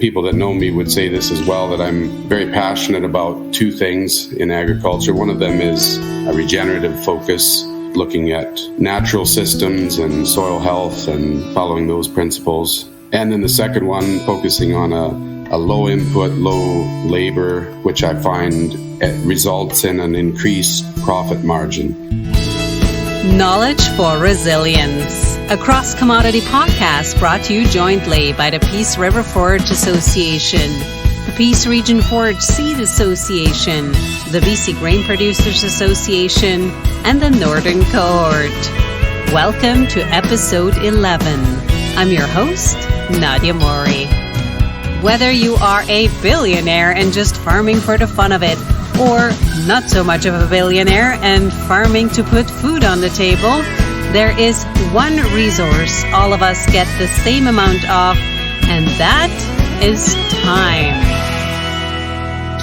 People that know me would say this as well, that I'm very passionate about two things in agriculture. One of them is a regenerative focus, looking at natural systems and soil health and following those principles. And then the second one, focusing on a low input, low labor, which I find it results in an increased profit margin. Knowledge for Resilience, a cross-commodity podcast brought to you jointly by the Peace River Forage Association, the Peace Region Forage Seed Association, the BC Grain Producers Association, and the Northern Cohort. Welcome to episode 11. I'm your host, Nadia Mori. Whether you are a billionaire and just farming for the fun of it, or not so much of a billionaire and farming to put food on the table, there is one resource all of us get the same amount of, and that is time.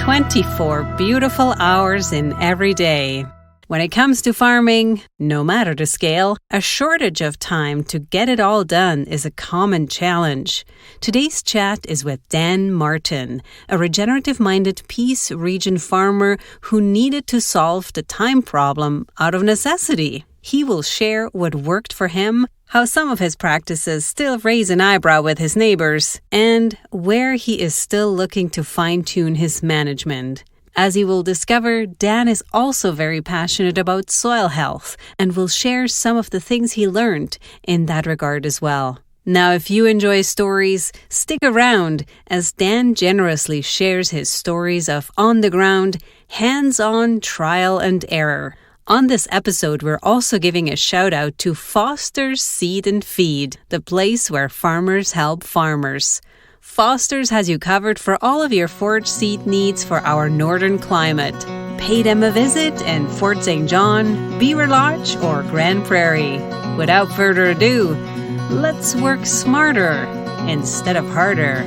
24 beautiful hours in every day. When it comes to farming, no matter the scale, a shortage of time to get it all done is a common challenge. Today's chat is with Dan Martin, a regenerative-minded Peace Region farmer who needed to solve the time problem out of necessity. He will share what worked for him, how some of his practices still raise an eyebrow with his neighbors, and where he is still looking to fine-tune his management. As you will discover, Dan is also very passionate about soil health and will share some of the things he learned in that regard as well. Now, if you enjoy stories, stick around as Dan generously shares his stories of on-the-ground, hands-on trial and error. On this episode, we're also giving a shout-out to Foster's Seed and Feed, the place where farmers help farmers. Foster's has you covered for all of your forage seed needs for our northern climate. Pay them a visit in Fort St. John, Beaver Lodge, or Grand Prairie. Without further ado, let's work smarter instead of harder.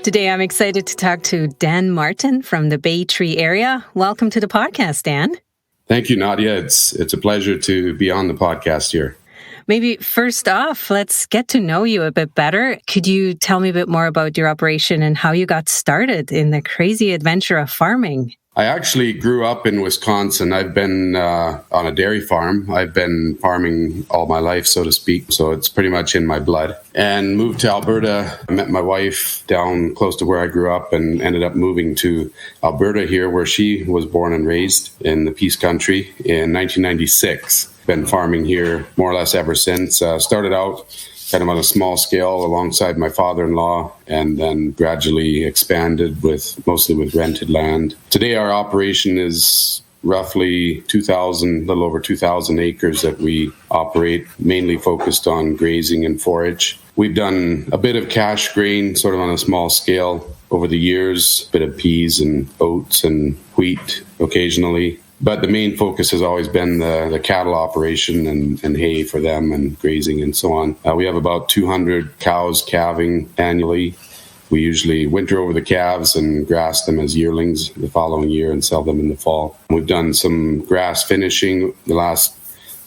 Today, I'm excited to talk to Dan Martin from the Bay Tree area. Welcome to the podcast, Dan. Thank you, Nadia. It's a pleasure to be on the podcast here. Maybe first off, let's get to know you a bit better. Could you tell me a bit more about your operation and how you got started in the crazy adventure of farming? I actually grew up in Wisconsin. I've been on a dairy farm. I've been farming all my life, so to speak. So it's pretty much in my blood. And moved to Alberta. I met my wife down close to where I grew up and ended up moving to Alberta here, where she was born and raised in the Peace Country in 1996. Been farming here more or less ever since. Started out kind of on a small scale alongside my father-in-law, and then gradually expanded mostly with rented land. Today our operation is roughly 2,000, little over 2,000 acres that we operate, mainly focused on grazing and forage. We've done a bit of cash grain, sort of on a small scale over the years, a bit of peas and oats and wheat occasionally. But the main focus has always been the cattle operation and hay for them and grazing and so on. We have about 200 cows calving annually. We usually winter over the calves and grass them as yearlings the following year and sell them in the fall. We've done some grass finishing the last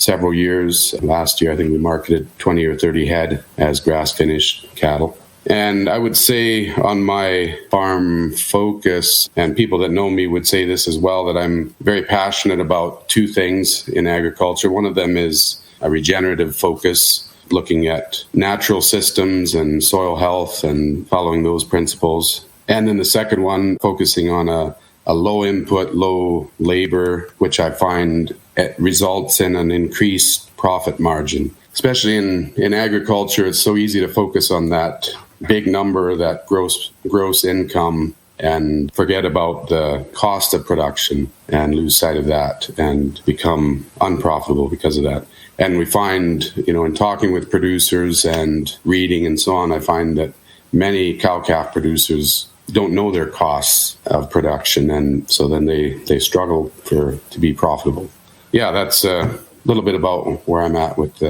several years. Last year, I think we marketed 20 or 30 head as grass finished cattle. And I would say on my farm focus, and people that know me would say this as well, that I'm very passionate about two things in agriculture. One of them is a regenerative focus, looking at natural systems and soil health and following those principles. And then the second one, focusing on a low input, low labor, which I find it results in an increased profit margin. Especially in agriculture, it's so easy to focus on that big number, that gross income, and forget about the cost of production and lose sight of that and become unprofitable because of that. And we find, in talking with producers and reading and so on, I find that many cow-calf producers don't know their costs of production, and so then they struggle to be profitable. Yeah, that's a little bit about where I'm at with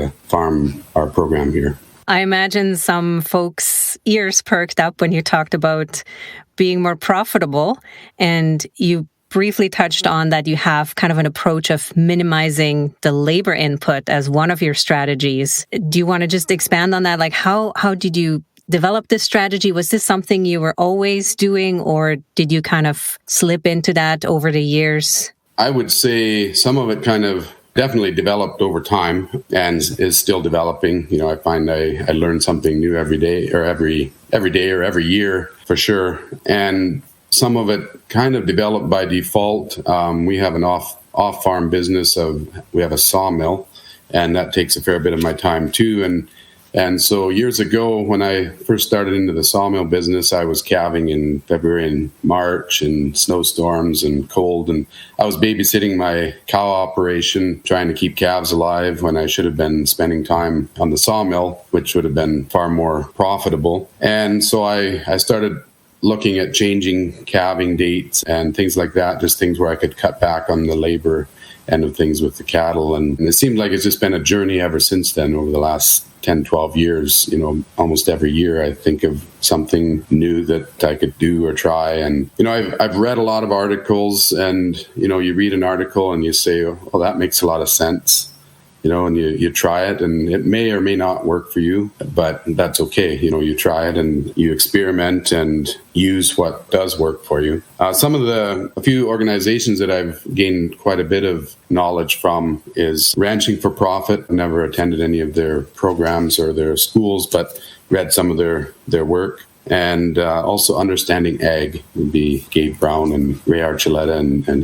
our program here. I imagine some folks' ears perked up when you talked about being more profitable, and you briefly touched on that you have kind of an approach of minimizing the labor input as one of your strategies. Do you want to just expand on that? Like how did you develop this strategy? Was this something you were always doing, or did you kind of slip into that over the years? I would say some of it kind of definitely developed over time and is still developing. I find I learn something new every day or every day or every year for sure. And some of it kind of developed by default. We have an off-farm business we have a sawmill, and that takes a fair bit of my time too. And so years ago, when I first started into the sawmill business, I was calving in February and March and snowstorms and cold. And I was babysitting my cow operation, trying to keep calves alive when I should have been spending time on the sawmill, which would have been far more profitable. And so I started looking at changing calving dates and things like that, just things where I could cut back on the labor end of things with the cattle. And it seemed like it's just been a journey ever since then over the last 10, 12 years. Almost every year I think of something new that I could do or try. And, I've read a lot of articles, and, you read an article and you say, oh, that makes a lot of sense. And you try it, and it may or may not work for you, but that's okay. You try it and you experiment and use what does work for you. A few organizations that I've gained quite a bit of knowledge from is Ranching for Profit. Never attended any of their programs or their schools, but read some of their work. And also Understanding Ag would be Gabe Brown and Ray Archuleta and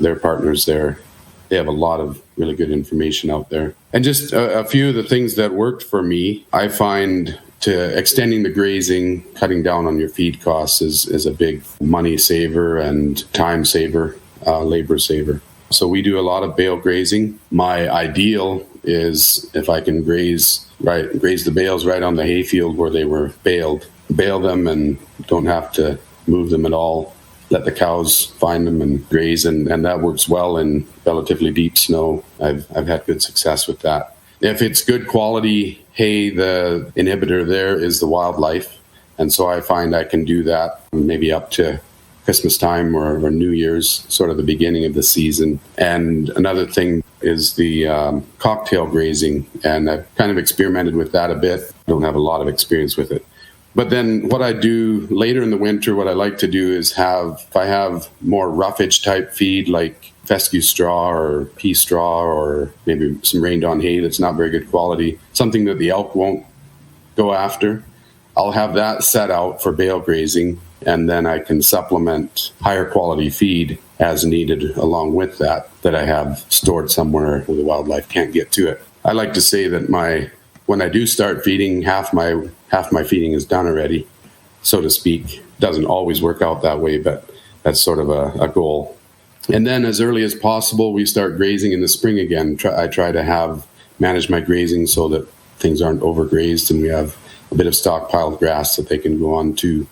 their partners there. They have a lot of really good information out there. And just a few of the things that worked for me, I find extending the grazing, cutting down on your feed costs is a big money saver and time saver, labor saver. So we do a lot of bale grazing. My ideal is if I can graze the bales right on the hayfield where they were baled, bale them and don't have to move them at all. Let the cows find them and graze, and that works well in relatively deep snow. I've had good success with that. If it's good quality hay, the inhibitor there is the wildlife, and so I find I can do that maybe up to Christmas time or New Year's, sort of the beginning of the season. And another thing is the cocktail grazing, and I've kind of experimented with that a bit. I don't have a lot of experience with it. But then what I do later in the winter, what I like to do is if I have more roughage type feed like fescue straw or pea straw or maybe some rained on hay that's not very good quality, something that the elk won't go after, I'll have that set out for bale grazing, and then I can supplement higher quality feed as needed along with that I have stored somewhere where the wildlife can't get to it. I like to say that when I do start feeding, half my feeding is done already, so to speak. Doesn't always work out that way, but that's sort of a goal. And then as early as possible, we start grazing in the spring again. I try to manage my grazing so that things aren't overgrazed, and we have a bit of stockpiled grass that they can go on to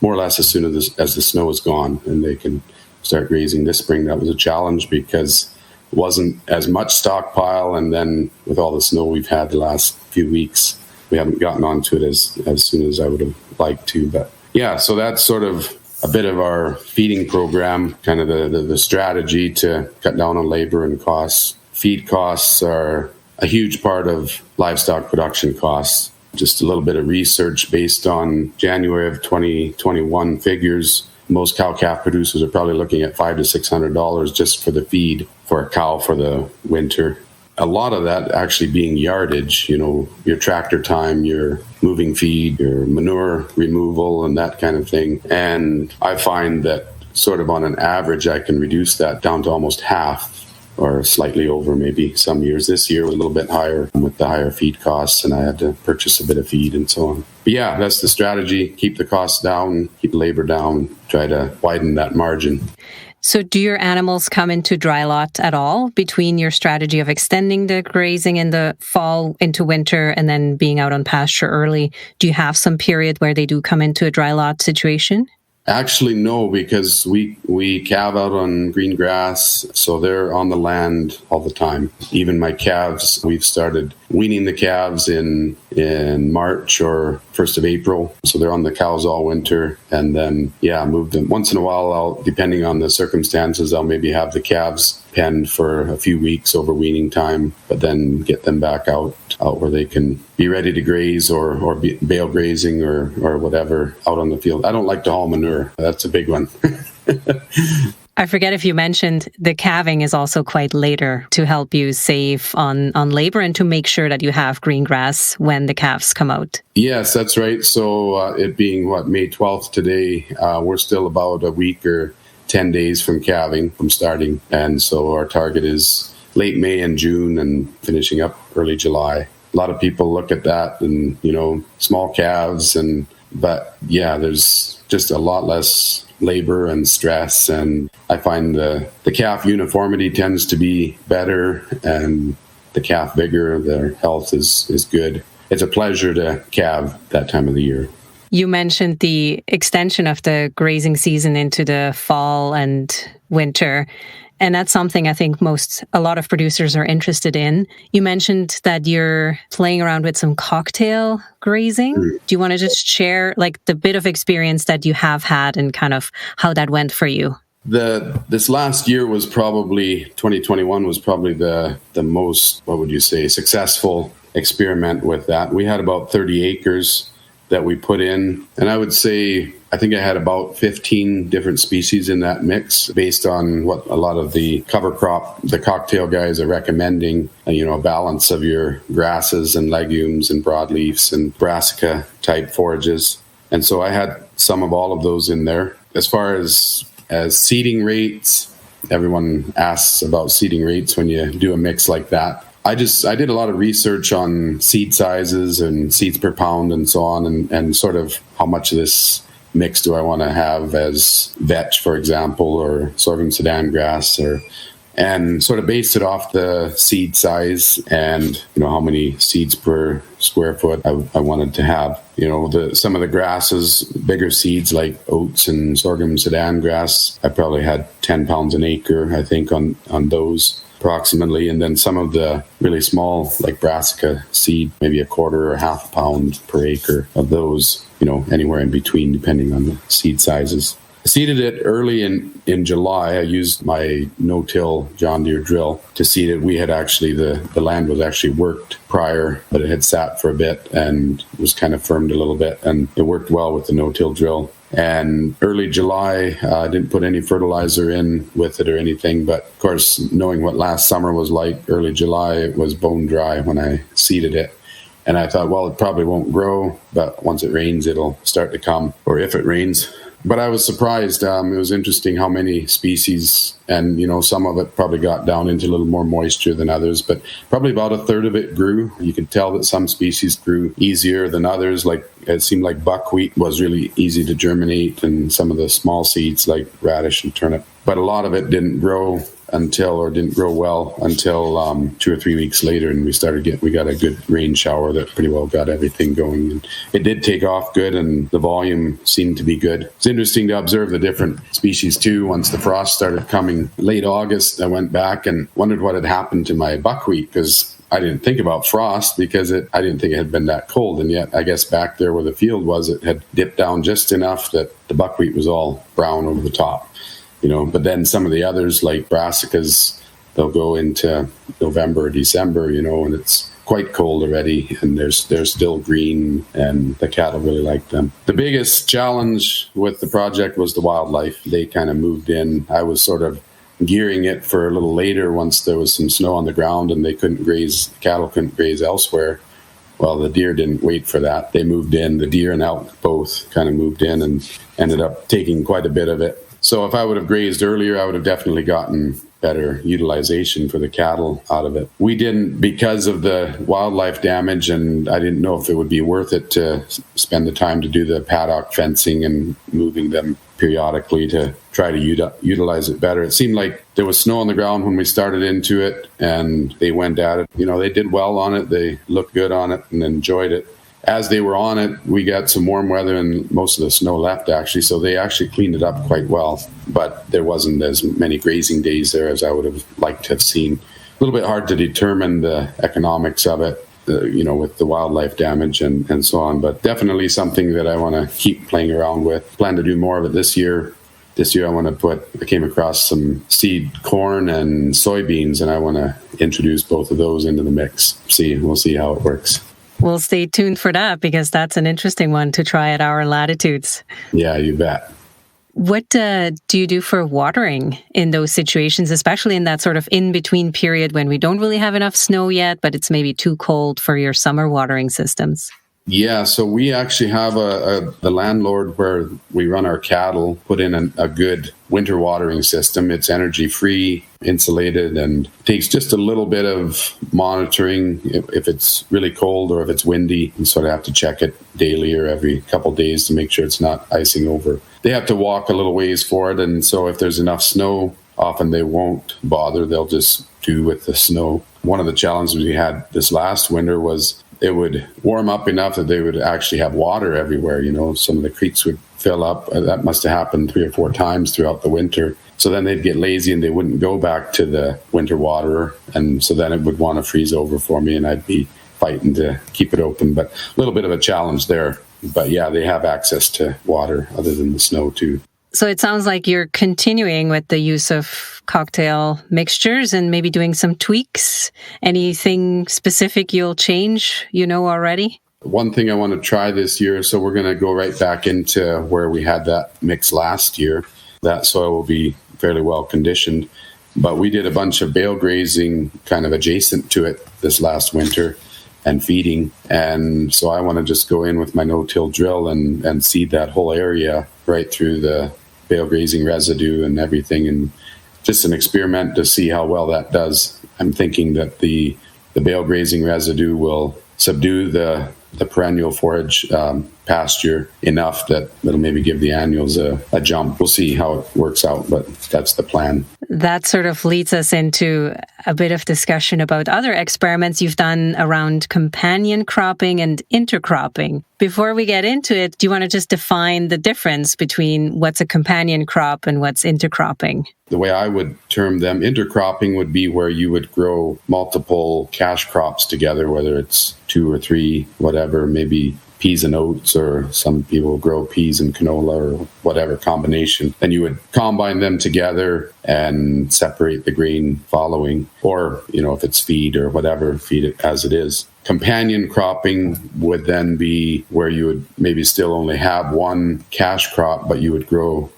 more or less as soon as the snow is gone, and they can start grazing this spring. That was a challenge because it wasn't as much stockpile, and then with all the snow we've had the last few weeks, we haven't gotten onto it as soon as I would have liked to. But yeah, so that's sort of a bit of our feeding program, kind of the strategy to cut down on labor and costs. Feed costs are a huge part of livestock production costs. Just a little bit of research based on January of 2021 figures. Most cow-calf producers are probably looking at $500 to $600 just for the feed for a cow for the winter. A lot of that actually being yardage, your tractor time, your moving feed, your manure removal, and that kind of thing. And I find that sort of on an average, I can reduce that down to almost half or slightly over maybe some years. This year was a little bit higher with the higher feed costs, and I had to purchase a bit of feed and so on. But yeah, that's the strategy. Keep the costs down, keep labor down, try to widen that margin. So do your animals come into dry lot at all between your strategy of extending the grazing in the fall into winter and then being out on pasture early? Do you have some period where they do come into a dry lot situation? Actually, no, because we calve out on green grass, so they're on the land all the time. Even my calves, we've started weaning the calves in March or 1st of April. So they're on the cows all winter. And then, move them. Once in a while, I'll, depending on the circumstances, I'll maybe have the calves penned for a few weeks over weaning time, but then get them back out where they can be ready to graze or bale grazing or whatever out on the field. I don't like to haul manure. That's a big one. I forget if you mentioned the calving is also quite later to help you save on labor and to make sure that you have green grass when the calves come out. Yes, that's right. So it being, May 12th today, we're still about a week or 10 days from calving, from starting. And so our target is late May and June and finishing up early July. A lot of people look at that and, small calves, but there's just a lot less labor and stress, and I find the calf uniformity tends to be better, and the calf vigor, their health is good. It's a pleasure to calve that time of the year. You mentioned the extension of the grazing season into the fall and winter, and that's something I think a lot of producers are interested in. You mentioned that you're playing around with some cocktail grazing. Do you want to just share the bit of experience that you have had and kind of how that went for you? This last year was probably, 2021 was probably the most, successful experiment with that. We had about 30 acres that we put in, and I would say I think I had about 15 different species in that mix based on what a lot of the cover crop, the cocktail guys are recommending, a balance of your grasses and legumes and broadleafs and brassica type forages. And so I had some of all of those in there. As far as seeding rates, everyone asks about seeding rates when you do a mix like that. I did a lot of research on seed sizes and seeds per pound and so on, and sort of how much of this mix do I want to have as vetch, for example, or sorghum Sudan grass, and sort of based it off the seed size and how many seeds per square foot I wanted to have. Some of the grasses, bigger seeds like oats and sorghum Sudan grass, I probably had 10 pounds an acre, I think, on those approximately. And then some of the really small, like brassica seed, maybe a quarter or half a pound per acre of those, anywhere in between, depending on the seed sizes. I seeded it early in July. I used my no-till John Deere drill to seed it. We had actually, the land was actually worked prior, but it had sat for a bit and was kind of firmed a little bit, and it worked well with the no-till drill. And early July, I didn't put any fertilizer in with it or anything, but of course, knowing what last summer was like, early July, it was bone dry when I seeded it. And I thought, well, it probably won't grow, but once it rains, it'll start to come, or if it rains. But I was surprised. It was interesting how many species, and some of it probably got down into a little more moisture than others, but probably about a third of it grew. You could tell that some species grew easier than others. Like it seemed like buckwheat was really easy to germinate, and some of the small seeds like radish and turnip. But a lot of it didn't grow well until 2 or 3 weeks later, and we got a good rain shower that pretty well got everything going. And it did take off good, and the volume seemed to be good. It's interesting to observe the different species too. Once the frost started coming late August, I went back and wondered what had happened to my buckwheat, because I didn't think about frost because I didn't think it had been that cold. And yet I guess back there where the field was, it had dipped down just enough that the buckwheat was all brown over the top. But then some of the others, like brassicas, they'll go into November or December, and it's quite cold already, and they're still green, and the cattle really like them. The biggest challenge with the project was the wildlife. They kind of moved in. I was sort of gearing it for a little later once there was some snow on the ground and cattle couldn't graze elsewhere. Well, the deer didn't wait for that. They moved in. The deer and elk both kind of moved in and ended up taking quite a bit of it. So if I would have grazed earlier, I would have definitely gotten better utilization for the cattle out of it. We didn't because of the wildlife damage, and I didn't know if it would be worth it to spend the time to do the paddock fencing and moving them periodically to try to utilize it better. It seemed like there was snow on the ground when we started into it, and they went at it. They did well on it. They looked good on it and enjoyed it. As they were on it, we got some warm weather and most of the snow left, actually, so they actually cleaned it up quite well. But there wasn't as many grazing days there as I would have liked to have seen. A little bit hard to determine the economics of it. with the wildlife damage and so on. But definitely something that I want to keep playing around with. Plan to do more of it this year. This year I came across some seed corn and soybeans, and I want to introduce both of those into the mix. We'll see how it works. We'll stay tuned for that, because that's an interesting one to try at our latitudes. Yeah, you bet. What do you do for watering in those situations, especially in that sort of in-between period when we don't really have enough snow yet, but it's maybe too cold for your summer watering systems? Yeah, so we actually have the landlord where we run our cattle put in a good winter watering system. It's energy-free, insulated, and takes just a little bit of monitoring if it's really cold or if it's windy. You sort of have to check it daily or every couple of days to make sure it's not icing over. They have to walk a little ways for it, and so if there's enough snow, often they won't bother. They'll just do with the snow. One of the challenges we had this last winter was it would warm up enough that they would actually have water everywhere. Some of the creeks would fill up. That must have happened 3 or 4 times throughout the winter. So then they'd get lazy and they wouldn't go back to the winter waterer. And so then it would want to freeze over for me and I'd be fighting to keep it open. But a little bit of a challenge there. But yeah, they have access to water other than the snow too. So it sounds like you're continuing with the use of cocktail mixtures and maybe doing some tweaks. Anything specific you'll change, already? One thing I want to try this year, so we're going to go right back into where we had that mix last year. That soil will be fairly well conditioned. But we did a bunch of bale grazing kind of adjacent to it this last winter and feeding. And so I want to just go in with my no-till drill and seed that whole area right through the bale grazing residue and everything, and just an experiment to see how well that does. I'm thinking that the bale grazing residue will subdue the perennial forage pasture enough that it'll maybe give the annuals a jump. We'll see how it works out, but that's the plan. That sort of leads us into a bit of discussion about other experiments you've done around companion cropping and intercropping. Before we get into it, do you want to just define the difference between what's a companion crop and what's intercropping? The way I would term them, intercropping would be where you would grow multiple cash crops together, whether it's 2 or 3, whatever, maybe peas and oats, or some people grow peas and canola or whatever combination. And you would combine them together and separate the grain following, or, if it's feed or whatever, feed it as it is. Companion cropping would then be where you would maybe still only have one cash crop, but you would grow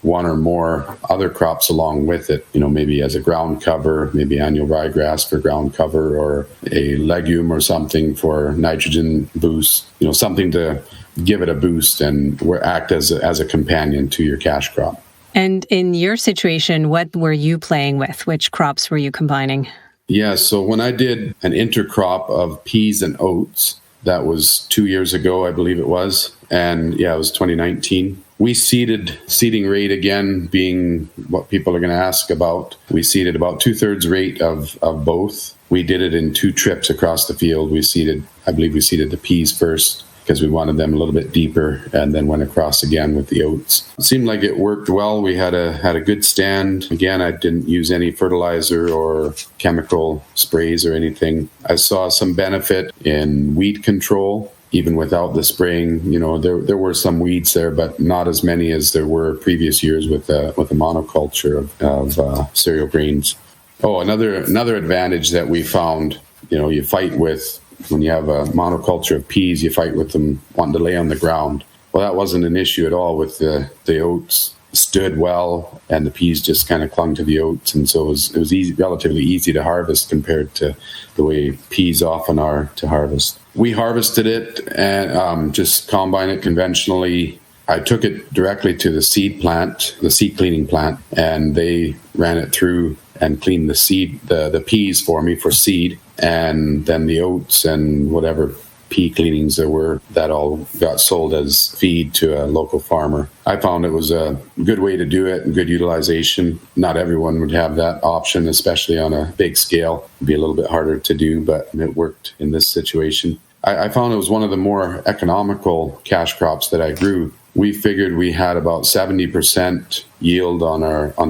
one or more other crops along with it, maybe as a ground cover, maybe annual ryegrass for ground cover, or a legume or something for nitrogen boost, something to give it a boost and act as a companion to your cash crop. And in your situation, what were you playing with? Which crops were you combining? Yeah, so when I did an intercrop of peas and oats, that was 2 years ago, I believe it was. And yeah, it was 2019. We seeding rate, again, being what people are going to ask about. We seeded about 2/3 rate of both. We did it in 2 trips across the field. I believe we seeded the peas first because we wanted them a little bit deeper, and then went across again with the oats. It seemed like it worked well. We had a good stand. Again, I didn't use any fertilizer or chemical sprays or anything. I saw some benefit in weed control. Even without the spraying, there were some weeds there, but not as many as there were previous years with the monoculture of cereal grains. Oh, another advantage that we found, you fight with, when you have a monoculture of peas, you fight with them wanting to lay on the ground. Well, that wasn't an issue at all with the oats. Stood well, and the peas just kind of clung to the oats, and so it was relatively easy to harvest compared to the way peas often are to harvest. We harvested it and just combine it conventionally. I took it directly to the seed cleaning plant, and they ran it through and cleaned the peas for me for seed, and then the oats and whatever pea cleanings there were, that all got sold as feed to a local farmer. I found it was a good way to do it and good utilization. Not everyone would have that option, especially on a big scale. It'd be a little bit harder to do, but it worked in this situation. I found it was one of the more economical cash crops that I grew. We figured we had about 70% yield on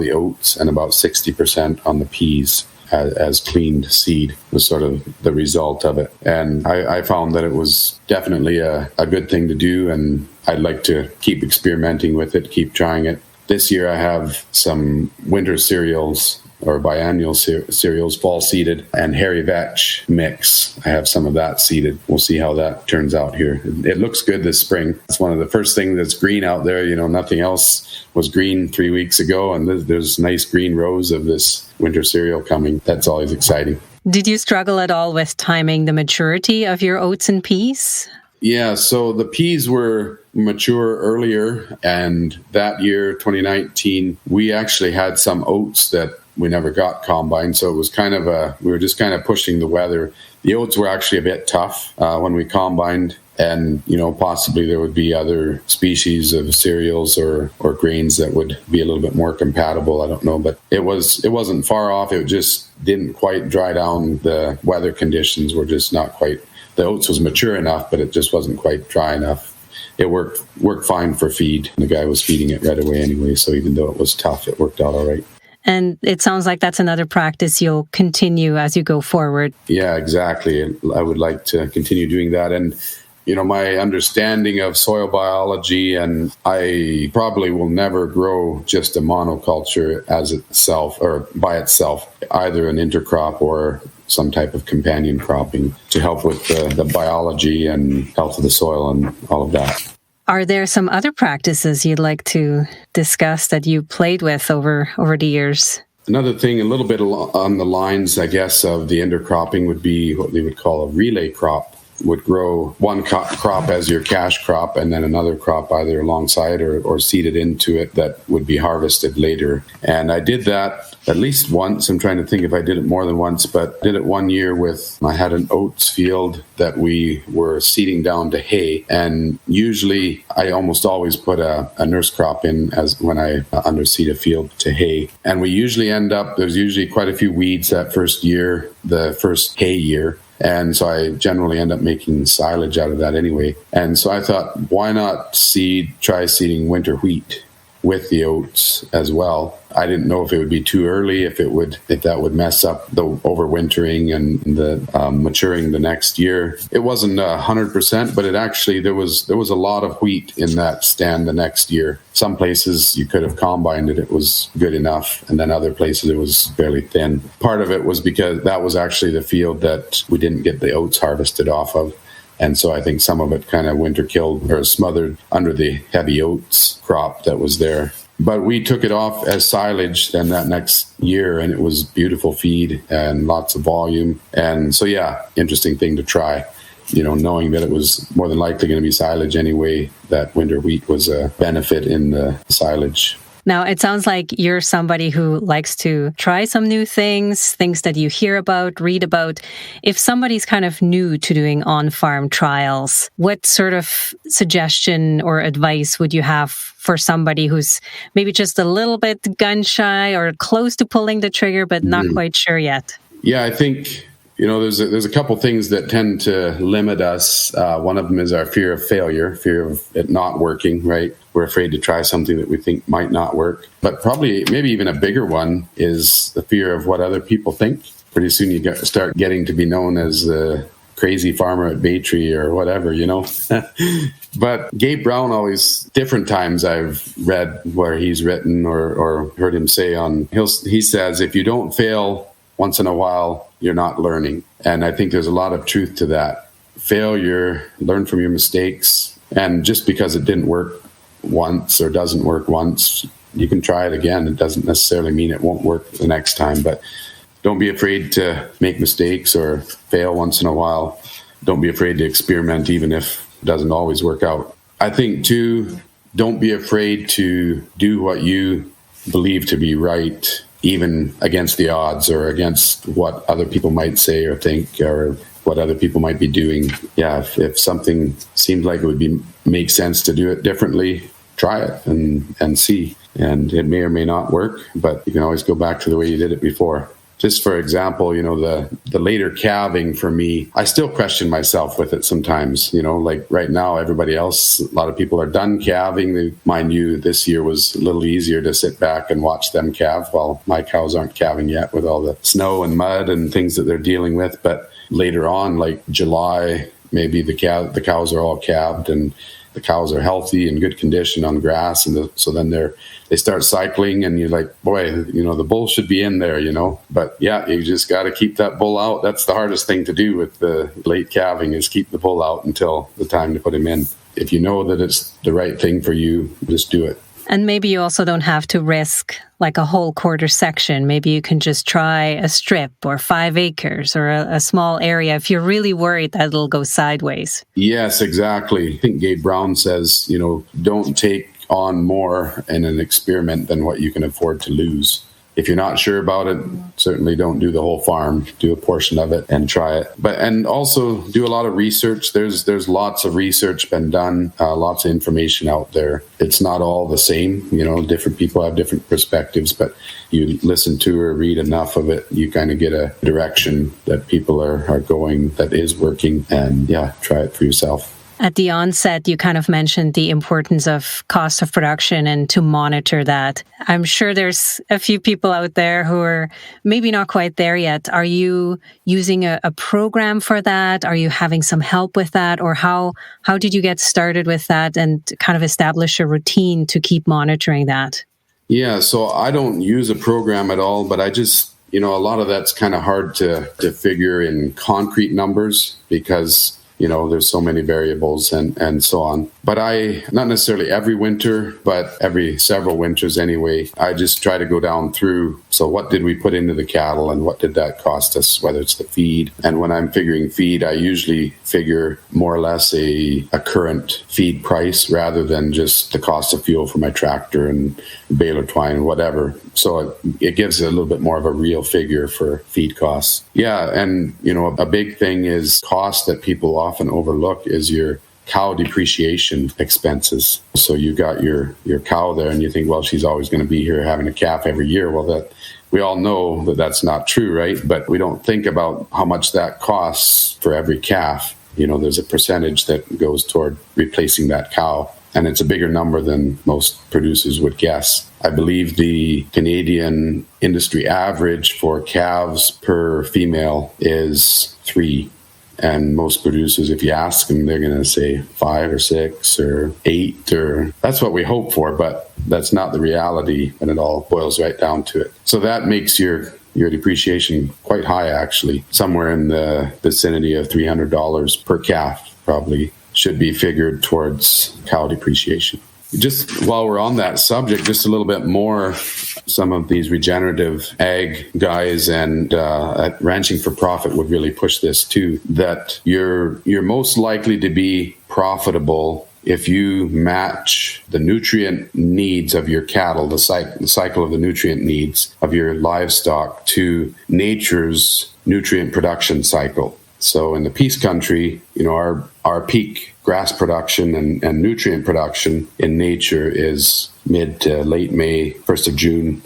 the oats and about 60% on the peas. as cleaned seed was sort of the result of it. And I found that it was definitely a good thing to do, and I'd like to keep experimenting with it, keep trying it. This year I have some winter cereals or biannual cereals, fall seeded, and hairy vetch mix. I have some of that seeded. We'll see how that turns out here. It looks good this spring. It's one of the first things that's green out there. Nothing else was green 3 weeks ago, and there's nice green rows of this winter cereal coming. That's always exciting. Did you struggle at all with timing the maturity of your oats and peas? Yeah, so the peas were mature earlier, and that year, 2019, we actually had some oats that we never got combined, so it was we were just kind of pushing the weather. The oats were actually a bit tough when we combined, and possibly there would be other species of cereals or grains that would be a little bit more compatible. I don't know, but it wasn't far off. It just didn't quite dry down. The weather conditions were just not quite. The oats was mature enough, but it just wasn't quite dry enough. It worked fine for feed. The guy was feeding it right away anyway, so even though it was tough, it worked out all right. And it sounds like that's another practice you'll continue as you go forward. Yeah, exactly. I would like to continue doing that. And, my understanding of soil biology, and I probably will never grow just a monoculture as itself or by itself, either an intercrop or some type of companion cropping to help with the biology and health of the soil and all of that. Are there some other practices you'd like to discuss that you played with over the years? Another thing, a little bit on the lines, I guess, of the intercropping would be what they would call a relay crop. Would grow one crop as your cash crop and then another crop either alongside or seeded into it that would be harvested later. And I did that at least once. I'm trying to think if I did it more than once, but did it one year I had an oats field that we were seeding down to hay. And usually I almost always put a nurse crop in as when I underseed a field to hay. And we usually there's usually quite a few weeds that first year, the first hay year. And so I generally end up making silage out of that anyway. And so I thought, why not try seeding winter wheat with the oats as well? I didn't know if it would be too early, if that would mess up the overwintering and the maturing the next year. It wasn't 100%, but there was a lot of wheat in that stand the next year. Some places you could have combined it was good enough, and then other places it was fairly thin. Part of it was because that was actually the field that we didn't get the oats harvested off of. And so I think some of it kind of winter killed or smothered under the heavy oats crop that was there. But we took it off as silage then that next year, and it was beautiful feed and lots of volume. And so, yeah, interesting thing to try, knowing that it was more than likely going to be silage anyway, that winter wheat was a benefit in the silage. Now, it sounds like you're somebody who likes to try some new things that you hear about, read about. If somebody's kind of new to doing on-farm trials, what sort of suggestion or advice would you have for somebody who's maybe just a little bit gun-shy or close to pulling the trigger, but not quite sure yet? Yeah, I think there's a couple things that tend to limit us. One of them is our fear of failure, fear of it not working, right? We're afraid to try something that we think might not work. But probably maybe even a bigger one is the fear of what other people think. Pretty soon you start getting to be known as the crazy farmer at Baytree or whatever, But Gabe Brown always, different times I've read where he's written or heard him say he says, if you don't fail once in a while, you're not learning. And I think there's a lot of truth to that. Failure, learn from your mistakes. And just because it didn't work once or doesn't work once, you can try it again. It doesn't necessarily mean it won't work the next time, but don't be afraid to make mistakes or fail once in a while. Don't be afraid to experiment, even if it doesn't always work out. I think, too, don't be afraid to do what you believe to be right, even against the odds or against what other people might say or think or what other people might be doing. Yeah, if something seems like it would make sense to do it differently, try it and see. And it may or may not work, but you can always go back to the way you did it before. just for example, the later calving for me, I still question myself with it sometimes. Like right now, everybody else, a lot of people are done calving. Mind you, this year was a little easier to sit back and watch them calve while my cows aren't calving yet with all the snow and mud and things that they're dealing with. But later on, like July, maybe the cows are all calved and the cows are healthy and good condition on grass, and so then they start cycling, and you're like, boy, the bull should be in there, But yeah, you just got to keep that bull out. That's the hardest thing to do with the late calving, is keep the bull out until the time to put him in. If you know that it's the right thing for you, just do it. And maybe you also don't have to risk like a whole quarter section. Maybe you can just try a strip or 5 acres or a small area if you're really worried that it'll go sideways. Yes, exactly. I think Gabe Brown says, don't take on more in an experiment than what you can afford to lose. If you're not sure about it, certainly don't do the whole farm. Do a portion of it and try it. And also do a lot of research. There's lots of research been done, lots of information out there. It's not all the same. Different people have different perspectives, but you listen to or read enough of it, you kind of get a direction that people are going that is working, and try it for yourself. At the onset, you kind of mentioned the importance of cost of production and to monitor that. I'm sure there's a few people out there who are maybe not quite there yet. Are you using a program for that? Are you having some help with that? Or how did you get started with that and kind of establish a routine to keep monitoring that? Yeah, so I don't use a program at all, but I just, a lot of that's kind of hard to figure in concrete numbers because there's so many variables and so on. But not necessarily every winter, but every several winters anyway, I just try to go down through. So what did we put into the cattle and what did that cost us, whether it's the feed? And when I'm figuring feed, I usually figure more or less a current feed price rather than just the cost of fuel for my tractor and baler twine and whatever. So it gives a little bit more of a real figure for feed costs. Yeah, and a big thing is cost that people often overlook is your cow depreciation expenses. So you got your cow there and you think, well, she's always going to be here having a calf every year. Well, that we all know that that's not true, right? But we don't think about how much that costs for every calf. There's a percentage that goes toward replacing that cow, and it's a bigger number than most producers would guess. I believe the Canadian industry average for calves per female is 3. And most producers, if you ask them, they're going to say 5 or 6 or 8, or that's what we hope for, but that's not the reality when it all boils right down to it. So that makes your depreciation quite high, actually. Somewhere in the vicinity of $300 per calf probably should be figured towards cow depreciation. Just while we're on that subject, just a little bit more, some of these regenerative ag guys and at Ranching for Profit would really push this too, that you're most likely to be profitable if you match the nutrient needs of your cattle, the cycle of the nutrient needs of your livestock to nature's nutrient production cycle. So in the Peace Country, our peak grass production and nutrient production in nature is mid to late May, 1st of June,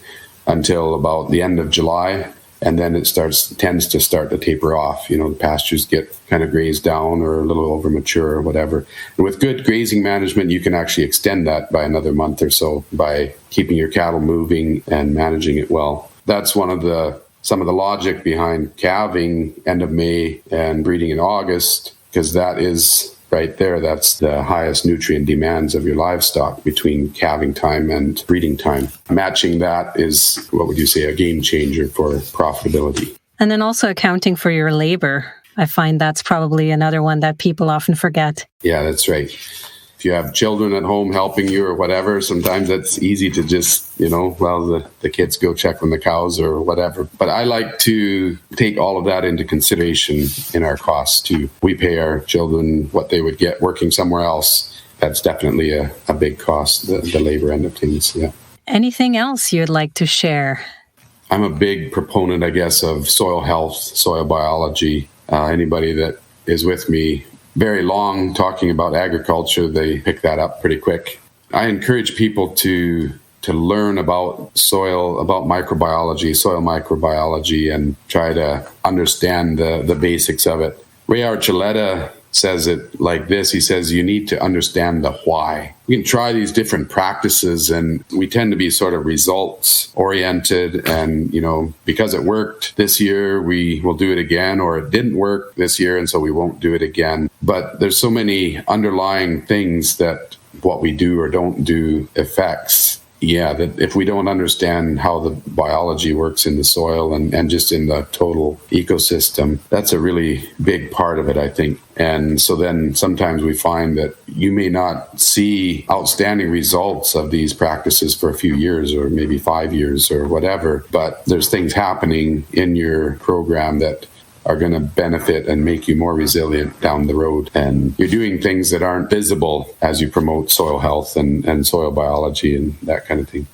until about the end of July. And then it tends to start to taper off. The pastures get kind of grazed down or a little over mature or whatever. And with good grazing management, you can actually extend that by another month or so by keeping your cattle moving and managing it well. That's some of the logic behind calving end of May and breeding in August, because that is right there. That's the highest nutrient demands of your livestock between calving time and breeding time. Matching that is, what would you say, a game changer for profitability. And then also accounting for your labor. I find that's probably another one that people often forget. Yeah, that's right. If you have children at home helping you or whatever, sometimes it's easy to just, the kids go check on the cows or whatever. But I like to take all of that into consideration in our costs too. We pay our children what they would get working somewhere else. That's definitely a big cost, the labor end of things, yeah. Anything else you'd like to share? I'm a big proponent, I guess, of soil health, soil biology. Anybody that is with me very long talking about agriculture, they pick that up pretty quick. I encourage people to to learn about soil, about microbiology, soil microbiology, and try to understand the basics of it. Ray Archuleta says it like this. He says, you need to understand the why. We can try these different practices, and we tend to be sort of results oriented. And, because it worked this year, we will do it again, or it didn't work this year, and so we won't do it again. But there's so many underlying things that what we do or don't do affects. That if we don't understand how the biology works in the soil and just in the total ecosystem, that's a really big part of it, I think. And so then sometimes we find that you may not see outstanding results of these practices for a few years or maybe 5 years or whatever, but there's things happening in your program that are going to benefit and make you more resilient down the road. And you're doing things that aren't visible as you promote soil health and soil biology and that kind of thing.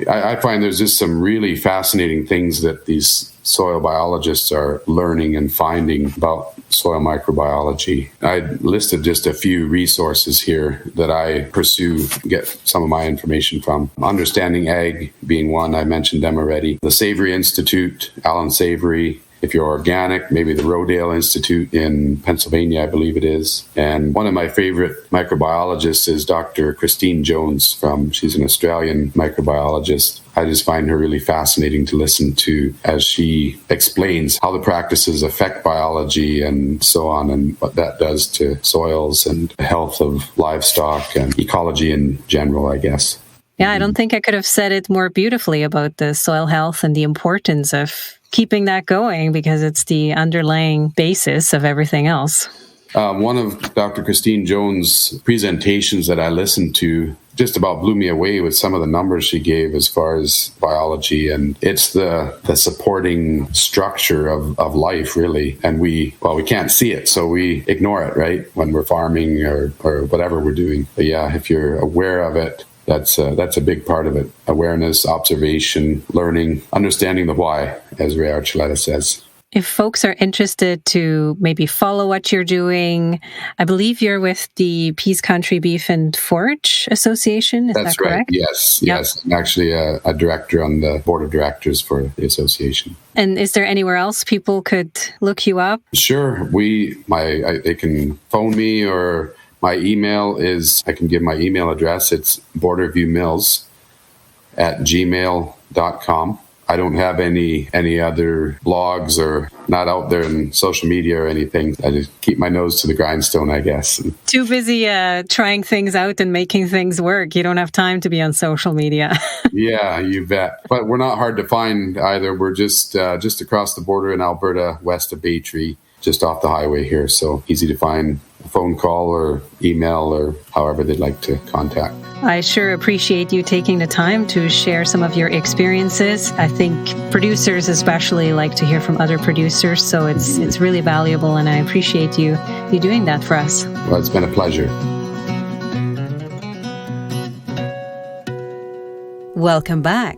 I find there's just some really fascinating things that these soil biologists are learning and finding about soil microbiology. I listed just a few resources here that I pursue, get some of my information from. Understanding Ag being one, I mentioned them already. The Savory Institute, Alan Savory. If you're organic, maybe the Rodale Institute in Pennsylvania, I believe it is. And one of my favorite microbiologists is Dr. Christine Jones she's an Australian microbiologist. I just find her really fascinating to listen to as she explains how the practices affect biology and so on, and what that does to soils and the health of livestock and ecology in general, I guess. Yeah, I don't think I could have said it more beautifully about the soil health and the importance of keeping that going, because it's the underlying basis of everything else. One of Dr. Christine Jones' presentations that I listened to just about blew me away with some of the numbers she gave as far as biology. And it's the supporting structure of life, really. And we can't see it, so we ignore it, right? When we're farming or whatever we're doing. But yeah, if you're aware of it, that's a big part of it. Awareness, observation, learning, understanding the why, as Ray Archuleta says. If folks are interested to maybe follow what you're doing, I believe you're with the Peace Country Beef and Forage Association. Is that correct? Right. Yes. I'm actually a director on the board of directors for the association. And is there anywhere else people could look you up? Sure. They can phone me, or my email is, I can give my email address. It's borderviewmills@gmail.com. I don't have any other blogs or not out there in social media or anything. I just keep my nose to the grindstone, I guess. Too busy trying things out and making things work. You don't have time to be on social media. Yeah, you bet. But we're not hard to find either. We're just across the border in Alberta, west of Bay Tree, just off the highway here. So easy to find. A phone call or email or however they'd like to contact. I sure appreciate you taking the time to share some of your experiences. I think producers especially like to hear from other producers, so it's really valuable, and I appreciate you doing that for us. Well, it's been a pleasure. Welcome back.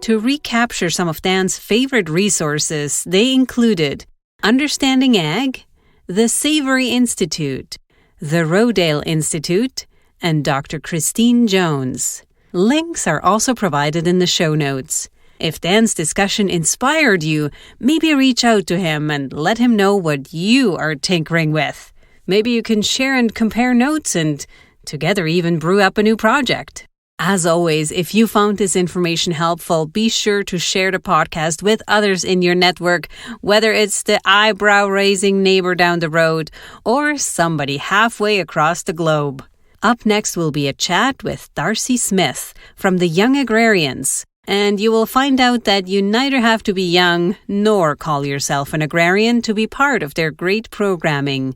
To recapture some of Dan's favorite resources, they included Understanding Ag, the Savory Institute, the Rodale Institute, and Dr. Christine Jones. Links are also provided in the show notes. If Dan's discussion inspired you, maybe reach out to him and let him know what you are tinkering with. Maybe you can share and compare notes and together even brew up a new project. As always, if you found this information helpful, be sure to share the podcast with others in your network, whether it's the eyebrow-raising neighbor down the road or somebody halfway across the globe. Up next will be a chat with Darcy Smith from the Young Agrarians, and you will find out that you neither have to be young nor call yourself an agrarian to be part of their great programming.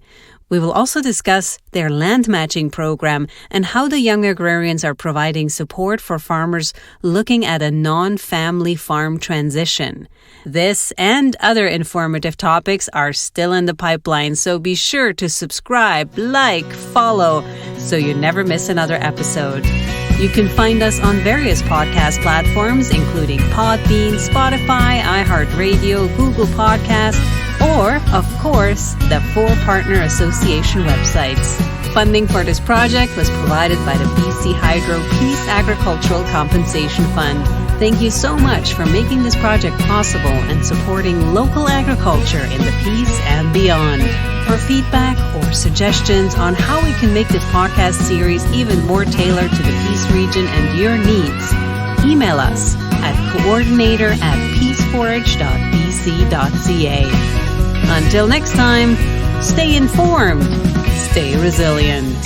We will also discuss their land matching program and how the Young Agrarians are providing support for farmers looking at a non-family farm transition. This and other informative topics are still in the pipeline, so be sure to subscribe, like, follow, so you never miss another episode. You can find us on various podcast platforms, including Podbean, Spotify, iHeartRadio, Google Podcasts, or, of course, the 4 partner association websites. Funding for this project was provided by the BC Hydro Peace Agricultural Compensation Fund. Thank you so much for making this project possible and supporting local agriculture in the Peace and beyond. For feedback or suggestions on how we can make this podcast series even more tailored to the Peace region and your needs, email us at coordinator@peaceforage.bc.ca. Until next time, stay informed, stay resilient.